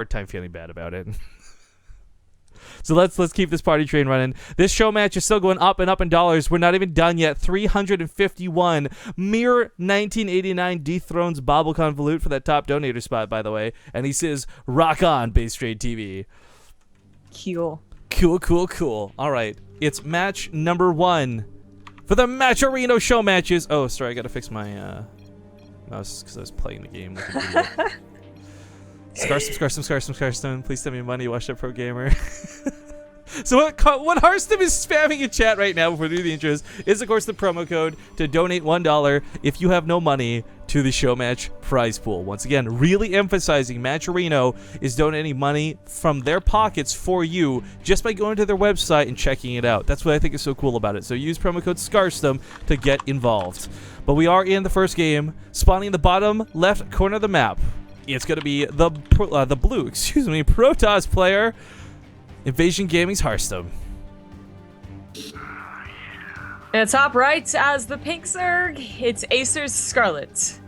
hard time feeling bad about it. So let's keep this party train running. This show match is still going up and up in dollars. We're not even done yet. 351. Mere 1989 dethrones Bobble Convolute for that top donator spot, by the way. And he says, rock on, Base Trade TV. Cool. Cool. All right. It's match number 1 for the MATCHERINO show matches. Oh, sorry. I got to fix my mouse because I was playing the game. Like an idiot. Scarlett, please send me money, Washed Up Pro Gamer. So what Harstem is spamming in chat right now before we do the intros is, of course, the promo code to donate $1 if you have no money to the show match prize pool. Once again, really emphasizing MATCHERINO is donating money from their pockets for you just by going to their website and checking it out. That's what I think is so cool about it. So use promo code SCARSTEM to get involved. But we are in the first game, spawning in the bottom left corner of the map. It's going to be the blue, Protoss player, Invasion Gaming's Harstem. And top right as the pink Zerg, it's Acer's Scarlett.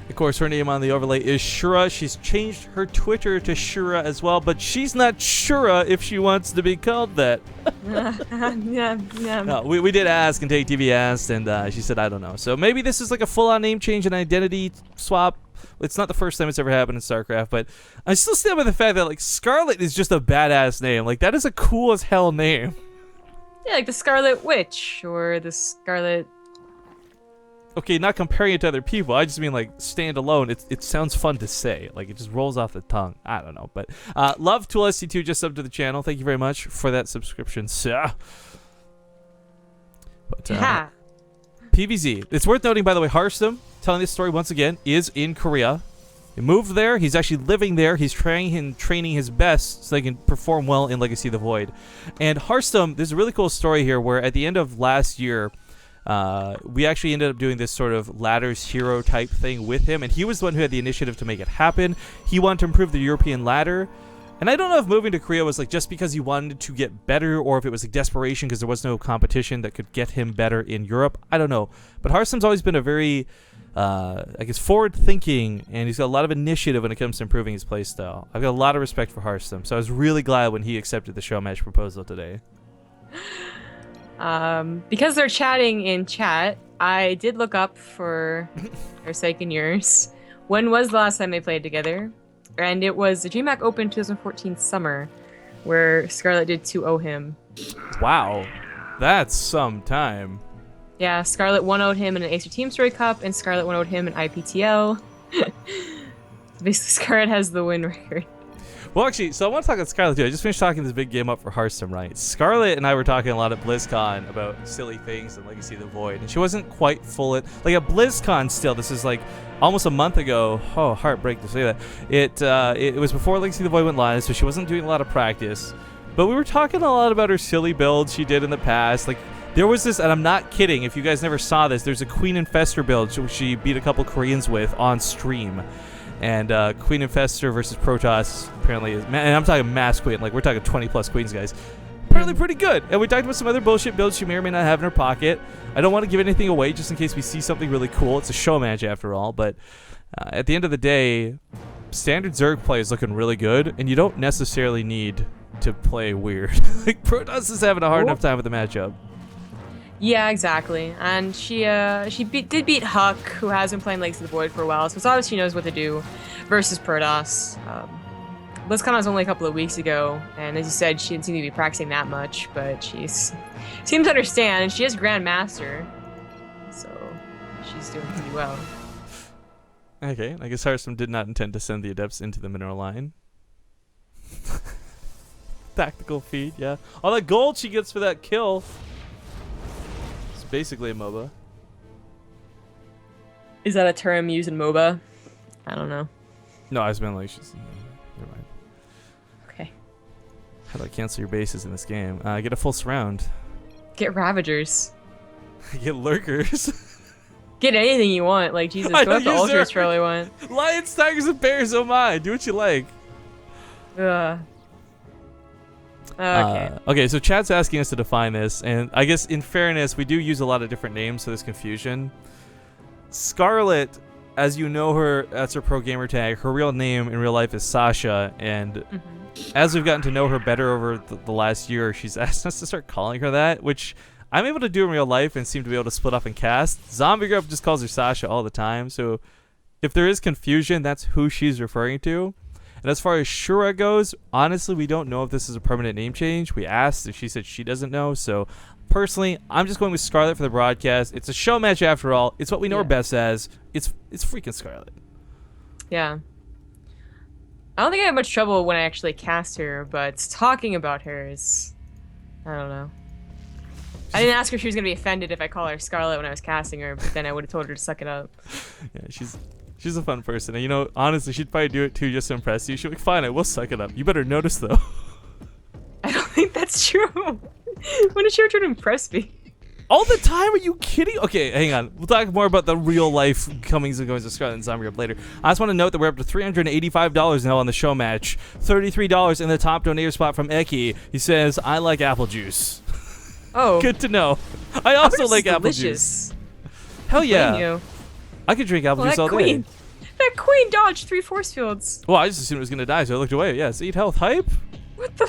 Of course, her name on the overlay is Shura. She's changed her Twitter to Shura as well, but she's not Shura if she wants to be called that. No, we did ask, and Take TV asked, and she said, I don't know. So maybe this is like a full-on name change and identity swap. It's not the first time it's ever happened in StarCraft, but I still stand by the fact that, like, Scarlett is just a badass name. Like, that is a cool as hell name. Yeah, like the Scarlet Witch or the Scarlet... Okay, not comparing it to other people. I just mean, like, stand alone. It sounds fun to say. Like, it just rolls off the tongue. I don't know. But love ToolSC2 just subbed to the channel. Thank you very much for that subscription, sir. But, PVZ. It's worth noting, by the way, Harstem, telling this story once again, is in Korea. He moved there. He's actually living there. He's training his best so they can perform well in Legacy of the Void. And Harstem, there's a really cool story here where at the end of last year, we actually ended up doing this sort of ladders hero type thing with him, and he was the one who had the initiative to make it happen. He wanted to improve the European ladder, and I don't know if moving to Korea was like just because he wanted to get better, or if it was like desperation because there was no competition that could get him better in Europe. I don't know, but Harstem's always been a very I guess forward thinking, and he's got a lot of initiative when it comes to improving his playstyle. I've got a lot of respect for Harstem, so I was really glad when he accepted the show match proposal today. Because they're chatting in chat, I did look up for their sake and yours. When was the last time they played together? And it was the DreamHack Open 2014 summer, where Scarlett did 2-0 him. Wow, that's some time. Yeah, Scarlett 1-0'd him in an Acer Team Story Cup, and Scarlett 1-0'd him in IPTL. Basically, Scarlett has the win record. Well, actually, so I want to talk about Scarlett too. I just finished talking this big game up for Harstem, right? Scarlett and I were talking a lot at BlizzCon about silly things and Legacy of the Void, and she wasn't quite full at like at BlizzCon. Still, this is like almost a month ago. Oh, heartbreak to say that. It was before Legacy of the Void went live, so she wasn't doing a lot of practice. But we were talking a lot about her silly builds she did in the past. Like there was this, and I'm not kidding. If you guys never saw this, there's a Queen Infestor build she beat a couple Koreans with on stream. And Queen Infestor versus Protoss apparently is, and I'm talking mass queen, like we're talking 20 plus queens, guys. Apparently pretty good. And we talked about some other bullshit builds she may or may not have in her pocket. I don't want to give anything away just in case we see something really cool. It's a show match after all, but at the end of the day, standard Zerg play is looking really good, and you don't necessarily need to play weird. Like Protoss is having a hard enough time with the matchup. Yeah, exactly. And she did beat Huck, who has been playing Legacy of the Void for a while, so it's obvious she knows what to do versus Protoss. BlizzCon was only a couple of weeks ago, and as you said, she didn't seem to be practicing that much, but she seems to understand, and she is Grandmaster, so she's doing pretty well. Okay, I guess Harstem did not intend to send the Adepts into the mineral line. Tactical feed, yeah. All that gold she gets for that kill. Basically a MOBA. Is that a term used in MOBA? I don't know. No, I was meant like she's. Never mind. Okay. How do I cancel your bases in this game? Get a full surround. Get Ravagers. Get Lurkers. Get anything you want. Like, Jesus, go with the Ultras for all you want. Lions, Tigers, and Bears, oh my. Do what you like. Okay. Okay, so chat's asking us to define this, and I guess in fairness, we do use a lot of different names, so there's confusion. Scarlett as you know her, that's her pro gamer tag. Her real name in real life is Sasha, and as we've gotten to know her better over the last year, she's asked us to start calling her that, which I'm able to do in real life and seem to be able to split up and cast. Zombie Grub just calls her Sasha all the time, so if there is confusion, that's who she's referring to. And as far as Shura goes, honestly, we don't know if this is a permanent name change. We asked, and she said she doesn't know. So, personally, I'm just going with Scarlett for the broadcast. It's a show match after all. It's what we know her best as. It's freaking Scarlett. Yeah. I don't think I have much trouble when I actually cast her, but talking about her is... I don't know. I didn't ask her if she was going to be offended if I call her Scarlett when I was casting her, but then I would have told her to suck it up. Yeah, she's a fun person. And, you know, honestly, she'd probably do it too just to impress you. She'd be like, fine, I will suck it up. You better notice, though. I don't think that's true. When did she ever try to impress me? All the time? Are you kidding? Okay, hang on. We'll talk more about the real life comings and goings of Scarlett and Zombie Grub later. I just want to note that we're up to $385 now on the show match. $33 in the top donator spot from Eki. He says, I like apple juice. Oh. Good to know. I also like apple juice. Hell yeah. I could drink apple juice all day. That queen dodged 3 force fields. Well, I just assumed it was going to die, so I looked away. Yes, eat health hype. What the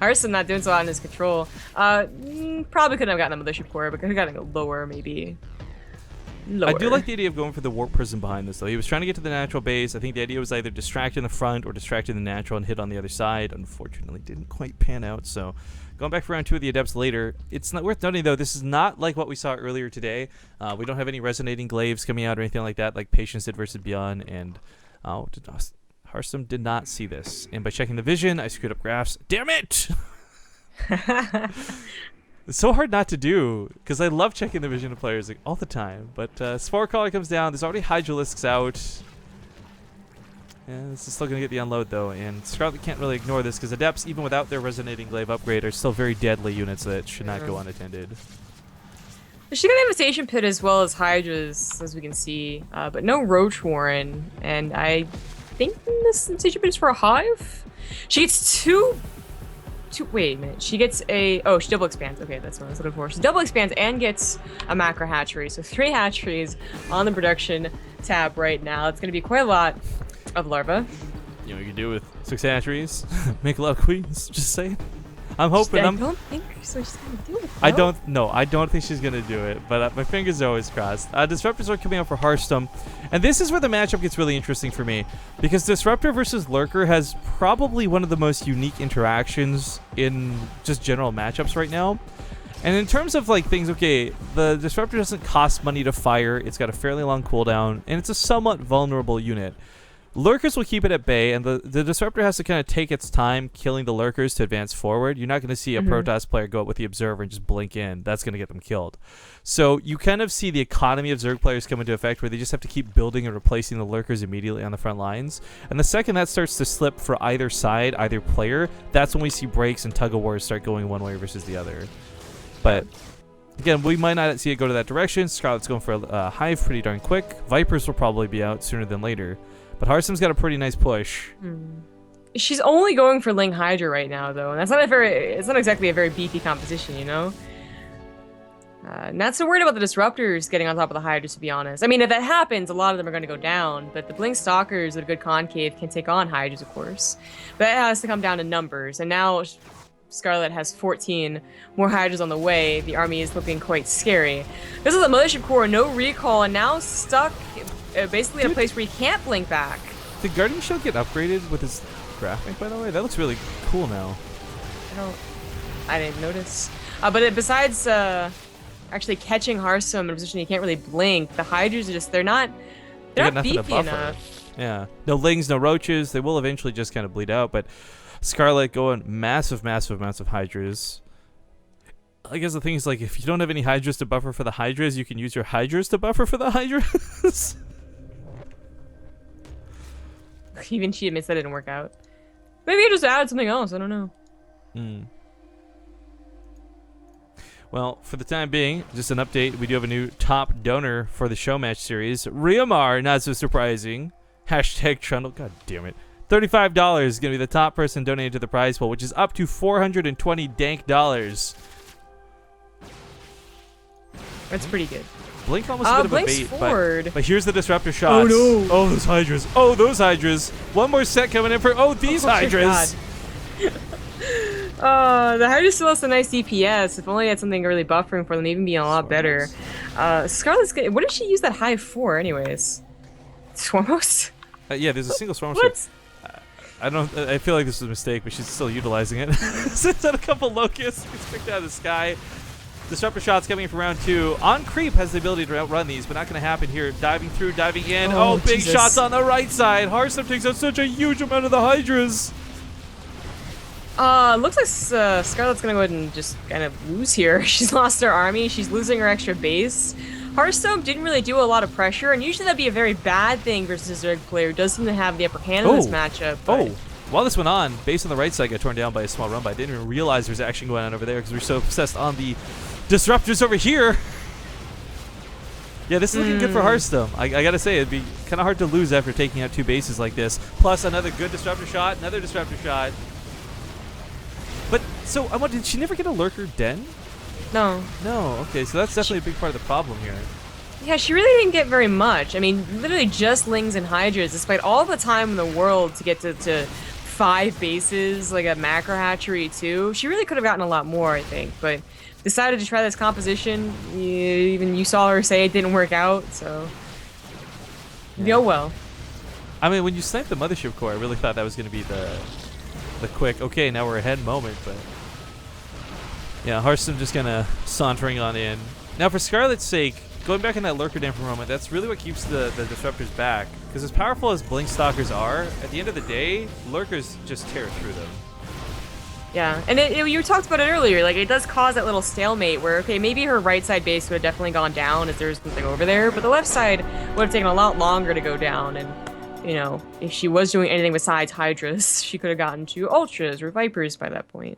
Harstem not doing so out in his control. Probably couldn't have gotten a Mothership Core, but could have gotten a lower, maybe. Lower. I do like the idea of going for the warp prism behind this, though. He was trying to get to the natural base. I think the idea was either distract in the front or distract in the natural and hit on the other side. Unfortunately, didn't quite pan out, so... Going back for round 2 of the Adepts later, it's not worth noting, though, this is not like what we saw earlier today. We don't have any resonating glaives coming out or anything like that, like Patience did versus Beyond, and Harstem did not see this. And by checking the vision, I screwed up graphs. Damn it! It's so hard not to do, because I love checking the vision of players like, all the time. But Spore Caller comes down. There's already Hydralisks out. Yeah, this is still going to get the unload, though, and Scarlett can't really ignore this, because Adepts, even without their Resonating Glaive upgrade, are still very deadly units that should not go unattended. She got Invitation Pit as well as Hydras, as we can see, but no Roach Warren, and I think this Invitation Pit is for a Hive? She gets wait a minute, she gets she double expands. Okay, that's what I was looking for. She double expands and gets a macro hatchery, so 3 hatcheries on the production tab right now. It's going to be quite a lot of larvae. You know, you can do with 6 hatcheries, make a lot of queens. Just saying. I'm hoping. I don't think she's gonna do it. No? I don't think she's gonna do it. But my fingers are always crossed. Disruptors are coming out for Harstem, and this is where the matchup gets really interesting for me, because Disruptor versus Lurker has probably one of the most unique interactions in just general matchups right now. And in terms of like things, okay, the Disruptor doesn't cost money to fire. It's got a fairly long cooldown, and it's a somewhat vulnerable unit. Lurkers will keep it at bay, and the Disruptor has to kind of take its time killing the Lurkers to advance forward. You're not going to see a Protoss player go up with the Observer and just blink in. That's going to get them killed. So you kind of see the economy of Zerg players come into effect, where they just have to keep building and replacing the Lurkers immediately on the front lines. And the second that starts to slip for either side, either player, that's when we see breaks and tug-of-wars start going one way versus the other. But... again, we might not see it go to that direction. Scarlett's going for a Hive pretty darn quick. Vipers will probably be out sooner than later. But Harstem's got a pretty nice push. She's only going for Ling Hydra right now, though, and that's not it's not exactly a very beefy composition, you know? Not so worried about the Disruptors getting on top of the Hydras, to be honest. I mean, if that happens, a lot of them are going to go down, but the Blink Stalkers with a good concave can take on Hydras, of course. But that has to come down to numbers, and now Scarlett has 14 more Hydras on the way. The army is looking quite scary. This is a Mothership Core, no recall, and now stuck basically in a place where he can't blink back. Did Guardian Shield get upgraded with his graphic, by the way? That looks really cool now. I didn't notice. But besides actually catching Harstem in a position he can't really blink, the Hydras are just, they're not beefy enough. Yeah. No Lings, no Roaches. They will eventually just kind of bleed out, but Scarlett going massive amounts of Hydras. I guess the thing is, like, if you don't have any Hydras to buffer for the Hydras, you can use your Hydras to buffer for the Hydras. Even she admits that didn't work out. Maybe I just added something else. I don't know. Well, for the time being, just an update. We do have a new top donor for the show match series. Riamar, not so surprising. Hashtag Trundle. God damn it. $35 is going to be the top person donated to the prize pool, which is up to $420 dank dollars. That's pretty good. Blink almost a bit of a Blink's bait, forward. but here's the disruptor shots. Oh, no. Oh, those Hydras. Oh, those Hydras. One more set coming in for, oh, these Hydras. The Hydra still has a nice DPS. If only had something really buffering for them, even being a lot better. Scarlett's good. What did she use that hive for, anyways? Swarmos? Yeah, there's a single Swarmos. What? I feel like this was a mistake, but she's still utilizing it. Sends out a couple locusts. Gets picked out of the sky. Disruptor shots coming in for round 2. On creep has the ability to outrun these, but not going to happen here. Diving through, diving in. Oh, big Jesus. shots on the right side. Harstem takes out such a huge amount of the Hydras. Looks like Scarlett's gonna go ahead and just kind of lose here. She's lost her army. She's losing her extra base. Harstem didn't really do a lot of pressure, and usually that'd be a very bad thing versus a Zerg player who does seem to have the upper hand in this matchup. Oh, while this went on, base on the right side got torn down by a small run by. I didn't even realize there was action going on over there because we're so obsessed on the disruptors over here. Yeah, this is looking good for Harstem. I gotta say, it'd be kind of hard to lose after taking out 2 bases like this. Plus another good disruptor shot, another disruptor shot. But, so, did she never get a lurker den? No. No, okay, so that's definitely a big part of the problem here. Yeah, she really didn't get very much. I mean, literally just Lings and Hydras, despite all the time in the world to get to 5 bases, like a macro hatchery too. She really could have gotten a lot more, I think, but decided to try this composition. Even you saw her say it didn't work out, so... Yeah. Oh well. I mean, when you sniped the Mothership Core, I really thought that was going to be the quick, okay, now we're ahead moment, but... Yeah, Harstem just kind of sauntering on in. Now, for Scarlett's sake, going back in that Lurker Den for a moment, that's really what keeps the Disruptors back. Because as powerful as Blink Stalkers are, at the end of the day, Lurkers just tear through them. Yeah, and you talked about it earlier, like, it does cause that little stalemate where, okay, maybe her right side base would have definitely gone down if there was something over there, but the left side would have taken a lot longer to go down, and, you know, if she was doing anything besides Hydras, she could have gotten to Ultras or Vipers by that point.